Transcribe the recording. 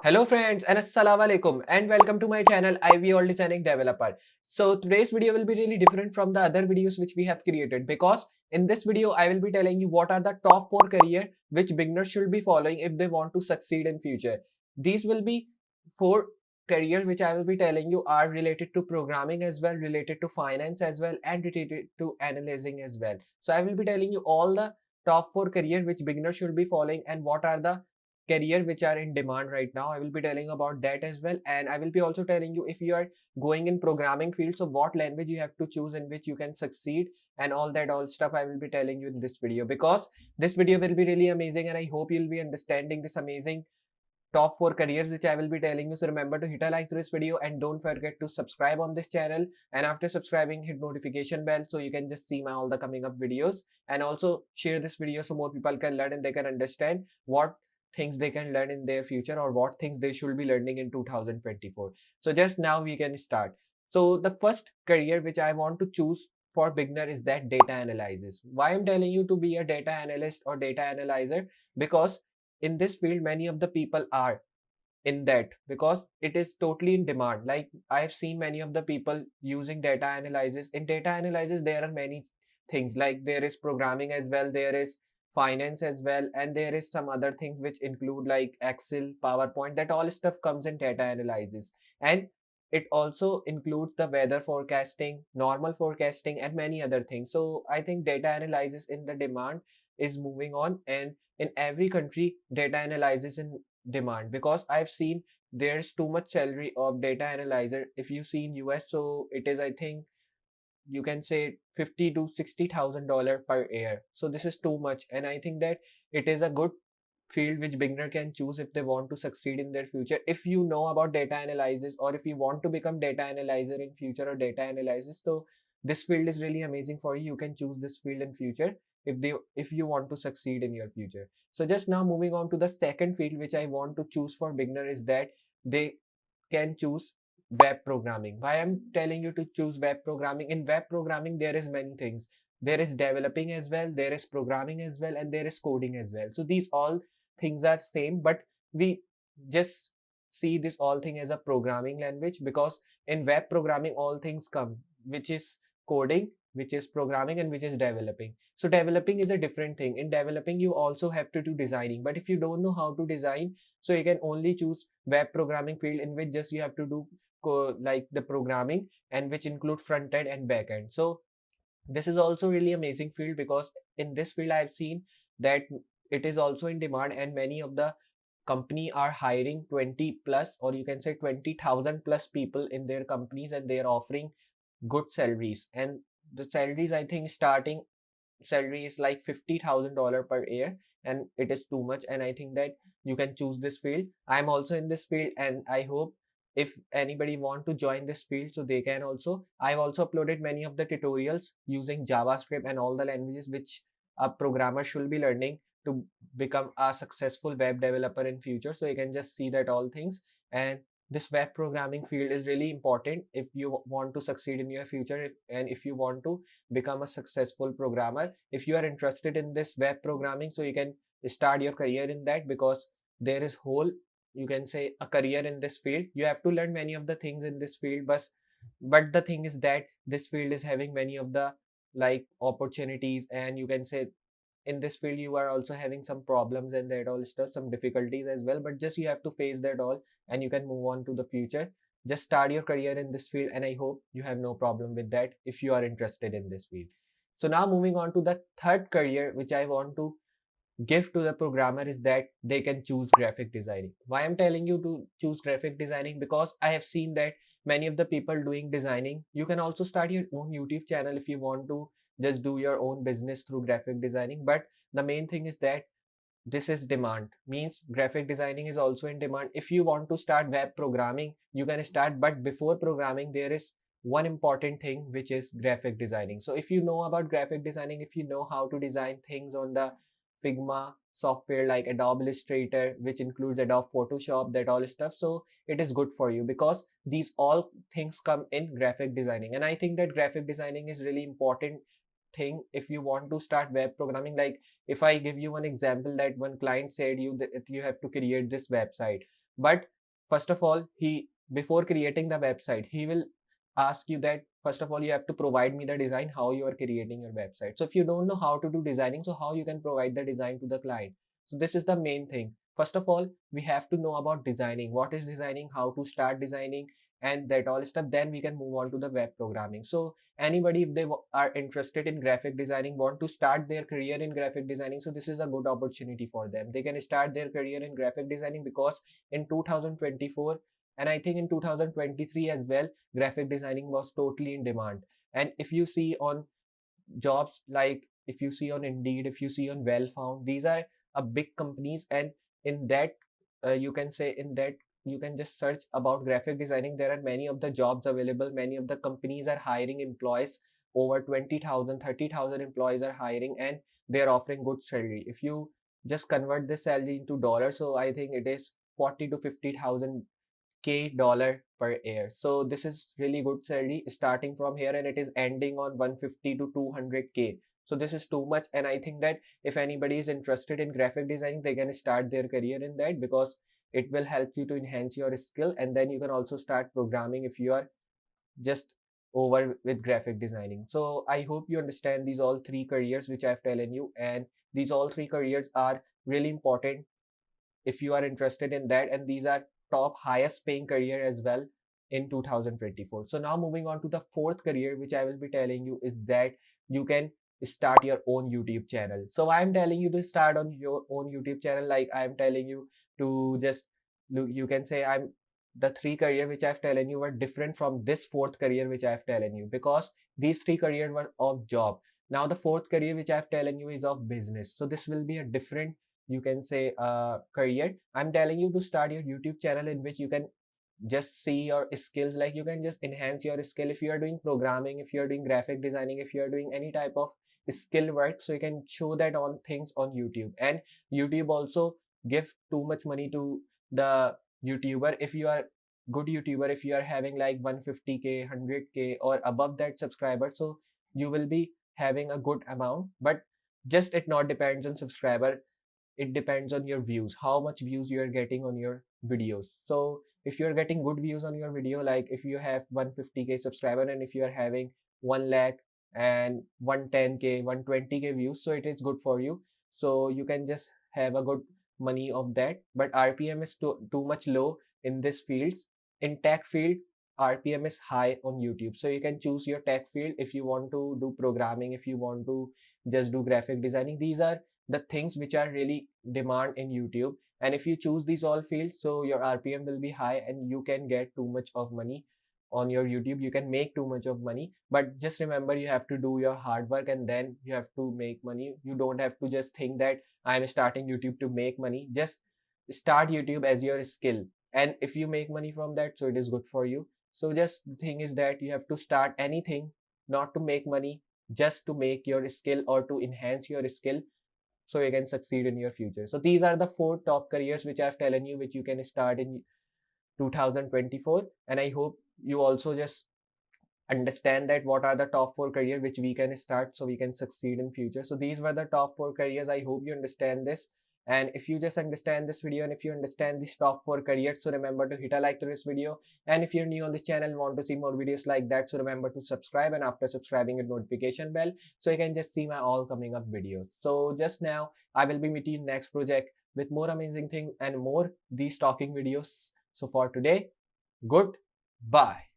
Hello friends and assalamu alaikum and welcome to my channel Iballdesigningdeveloper. So today's video will be really different from the other videos which we have created because in this video I will be telling you what are the top 4 career which beginners should be following if they want to succeed in future. These will be 4 careers which I will be telling you are related to programming as well, related to finance as well, and related to analyzing as well. So I will be telling you all the top 4 career which beginners should be following and what are the career which are in demand right now. I will be telling about that as well, and I will be also telling you if you are going in programming field, so what language you have to choose in which you can succeed, and all stuff I will be telling you in this video, because this video will be really amazing and I hope you'll be understanding this amazing top 4 careers which I will be telling you. So remember to hit a like to this video and don't forget to subscribe on this channel, and after subscribing hit notification bell so you can just see my all the coming up videos, and also share this video so more people can learn and they can understand what things they can learn in their future or what things they should be learning in 2024. So just now we can start. So the first career which I want to choose for beginner is that data analysis. Why I'm telling you to be a data analyst or data analyzer? Because in this field many of the people are in that, because it is totally in demand. Like I've seen many of the people using data analysis. In data analysis there are many things, like there is programming as well, there is finance as well, and there is some other things which include like Excel, PowerPoint. That all stuff comes in data analysis, and it also includes the weather forecasting, normal forecasting, and many other things. So I think data analysis in the demand is moving on, and in every country data analysis in demand, because I've seen there's too much salary of data analyzer. If you see in US, so it is, I think you can say 50 to $60,000 per year. So this is too much, and I think that it is a good field which beginner can choose if they want to succeed in their future. If you know about data analysis, or if you want to become data analyzer in future or data analysis, so this field is really amazing for you. You can choose this field in future if you want to succeed in your future. So just now moving on to the second field which I want to choose for beginner is that they can choose web programming. Why I'm telling you to choose web programming? In web programming there is many things. There is developing as well, there is programming as well, and there is coding as well. So these all things are same, but we just see this all thing as a programming language, because in web programming all things come, which is coding, which is programming, and which is developing. So developing is a different thing. In developing you also have to do designing, but if you don't know how to design, so you can only choose web programming field, in which just you have to do like the programming, and which include front end and back end. So this is also really amazing field, because in this field I've seen that it is also in demand, and many of the company are hiring 20 plus, or you can say 20,000 plus people in their companies, and they are offering good salaries. And the salaries, I think starting salary is like $50,000 per year, and it is too much. And I think that you can choose this field. I'm also in this field, and I hope if anybody want to join this field, so they can also. I've also uploaded many of the tutorials using JavaScript and all the languages which a programmer should be learning to become a successful web developer in future. So you can just see that all things. And this web programming field is really important if you want to succeed in your future, and if you want to become a successful programmer. If you are interested in this web programming, so you can start your career in that, because there is whole, you can say, a career in this field. You have to learn many of the things in this field, but the thing is that this field is having many of the like opportunities, and you can say in this field you are also having some problems and that all stuff, some difficulties as well, but just you have to face that all, and you can move on to the future. Just start your career in this field, and I hope you have no problem with that if you are interested in this field. So now moving on to the third career which I want to give to the programmer is that they can choose graphic designing. Why I'm telling you to choose graphic designing? Because I have seen that many of the people doing designing. You can also start your own YouTube channel if you want to just do your own business through graphic designing. But the main thing is that this is demand, means graphic designing is also in demand. If you want to start web programming, you can start, but before programming there is one important thing, which is graphic designing. So if you know about graphic designing, if you know how to design things on the Figma software like Adobe Illustrator, which includes Adobe Photoshop, that all stuff, so it is good for you, because these all things come in graphic designing. And I think that graphic designing is really important thing if you want to start web programming. Like if I give you one example, that one client said you that you have to create this website, But first of all, before creating the website, he will ask you that first of all you have to provide me the design how you are creating your website. So if you don't know how to do designing, so how you can provide the design to the client? So this is the main thing. First of all, we have to know about designing, what is designing, how to start designing, and that all stuff. Then we can move on to the web programming. So anybody, if they are interested in graphic designing, want to start their career in graphic designing, so this is a good opportunity for them. They can start their career in graphic designing because in 2024, and I think in 2023 as well, graphic designing was totally in demand. And if you see on jobs, like if you see on Indeed, if you see on Well Found, these are big companies, and in that you can say in that you can just search about graphic designing. There are many of the jobs available. Many of the companies are hiring employees. Over 20,000, 30,000 employees are hiring, and they're offering good salary. If you just convert this salary into dollars, so I think it is 40 to 50,000 K dollar per year. So this is really good salary starting from here, and it is ending on 150 to 200K. So this is too much, and I think that if anybody is interested in graphic designing, they can start their career in that because it will help you to enhance your skill, and then you can also start programming if you are just over with graphic designing. So I hope you understand these all three careers which I've telling you, and these all three careers are really important if you are interested in that, and these are top highest paying career as well in 2024. So now moving on to the fourth career which I will be telling you is that you can start your own YouTube channel. So I'm telling you to start on your own YouTube channel, like I'm telling you to just you can say I'm the three career which I've telling you were different from this fourth career which I've telling you, because these three careers were of job. Now the fourth career which I've telling you is of business. So this will be a different, you can say, career. I'm telling you to start your YouTube channel in which you can just see your skills, like you can just enhance your skill. If you are doing programming, if you are doing graphic designing, if you are doing any type of skill work, so you can show that on things on YouTube. And YouTube also give too much money to the YouTuber. If you are good YouTuber, if you are having like 150K, 100K or above that subscriber, so you will be having a good amount. But just it not depends on subscriber, it depends on your views, how much views you are getting on your videos. So if you're getting good views on your video, like if you have 150K subscriber, and if you are having 1 lakh and 110K, 120K views, so it is good for you. So you can just have a good money of that. But RPM is too much low in this fields. In tech field, RPM is high on YouTube. So you can choose your tech field. If you want to do programming, if you want to just do graphic designing, these are the things which are really demand in YouTube. And if you choose these all fields, so your RPM will be high and you can get too much of money on your YouTube. You can make too much of money. But just remember, you have to do your hard work and then you have to make money. You don't have to just think that I'm starting YouTube to make money. Just start YouTube as your skill. And if you make money from that, so it is good for you. So just the thing is that you have to start anything not to make money, just to make your skill or to enhance your skill, so you can succeed in your future. So these are the four top careers which I've telling you, which you can start in 2024. And I hope you also just understand that what are the top four careers which we can start so we can succeed in future. So these were the top four careers. I hope you understand this. And if you just understand this video and if you understand these top four careers, so remember to hit a like to this video. And if you're new on this channel and want to see more videos like that, so remember to subscribe, and after subscribing, a notification bell so you can just see my all coming up videos. So just now I will be meeting next project with more amazing thing and more these talking videos. So for today, goodbye.